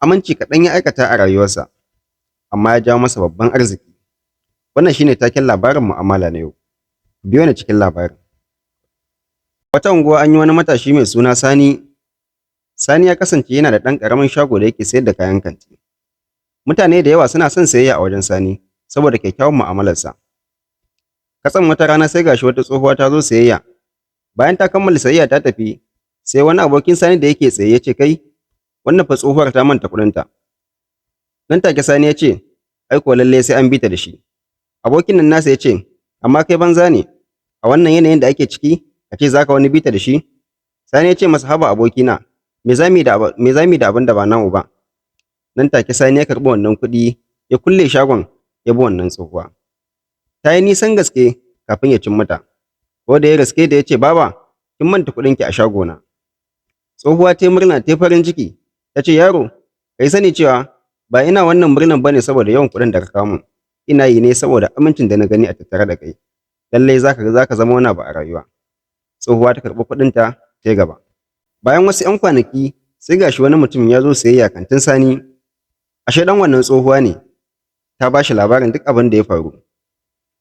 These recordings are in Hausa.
Aminci kaɗan ya aikata a rayuwarsa, amma ya jawo masa babban arziki. Wannan shine taken labarin mu'amala na yau. Biyo ni cikin labarin. Wata unguwa an yi wani matashi mai suna Sani. Sani ya kasance yana da ɗan ƙaramin shago da yake sayar da kayan kanti. Mutane da yawa suna son sayayya a wajen Sani saboda kyakkyawan mu'amalarsa. Katsan wata rana sai gashi wata tsohuwa ta zo sayayya. Bayan ta kammala sayayya ta tafi, sai wani abokin Sani da yake tsaye ya ce, kai, wannan fa tsohuwar ta manta kuɗinta. Nan take Sani ya ce, ai ko lalle sai an bi ta da shi. Abokin nan nasa ya ce, amma kai banza ne, a wannan yanayin da ake ciki, a ce za ka wani bita da shi? Sani ya ce masa, haba abokina, me za mu yi da abin da ba namu ba? Nan take Sani ya karɓi wannan kuɗi, ya kulle shagon, ya bi wannan tsohuwa. Ta yi nisan gaske kafin ya cin mata. Ko da ya gaske da ya ce, baba, kin manta kuɗinki a shagona. Tsohuwa ta yi murna, ta yi farin ciki, ta ce, yaro, kai sani cewa ba ina wannan murnan ba ne saboda yawan kuɗin da ka kawo min. Ina yi ne saboda amincin da na gani a tattare da kai. Lallai za ka zama wani abu a rayuwa. Tsohuwa ta karɓi kuɗinta ta yi gaba. Bayan wasu 'yan kwanaki sai gashi wani mutum ya zo sayayya kantin Sani. Ashe ɗan wannan tsohuwa ne. Ta ba shi labarin duk abin da ya faru.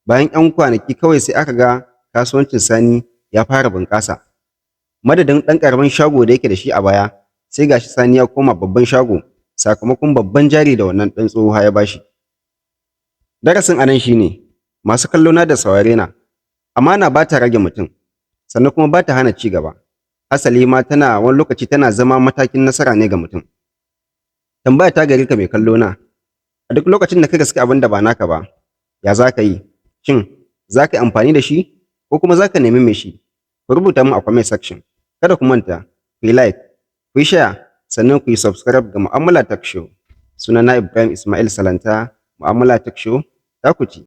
Bayan 'yan kwanaki kawai sai aka ga kasuwancin Sani ya fara bunƙasa. Madadin ɗan ƙaramin shago da yake da shi a baya, sai gashi Sani ya koma babban shago sakamakon babban jari da wannan ɗan tsohuwa ya bashi. Darasin anan shine, masu kallona da saurare na, amana ba ta rage mutum, sannan kuma ba ta hana ci gaba. Asali ma wani lokaci tana zama matakin nasara ne ga mutum. Tambaya ta gari ka mai kallona, a duk lokacin da ka gaske abin da ba naka ba, ya za ka yi? Shin za ka yi amfani da shi ko kuma za ka nemi mai shi? Ku rubuta min a comment section. Kada ku manta, ku yi like, ku yi share, sannan ku yi subscribe ga Mu'amala Talk Show. Sunana Ibrahim Ismail Salanta, Mu'amala Talk Show, ta ku ci.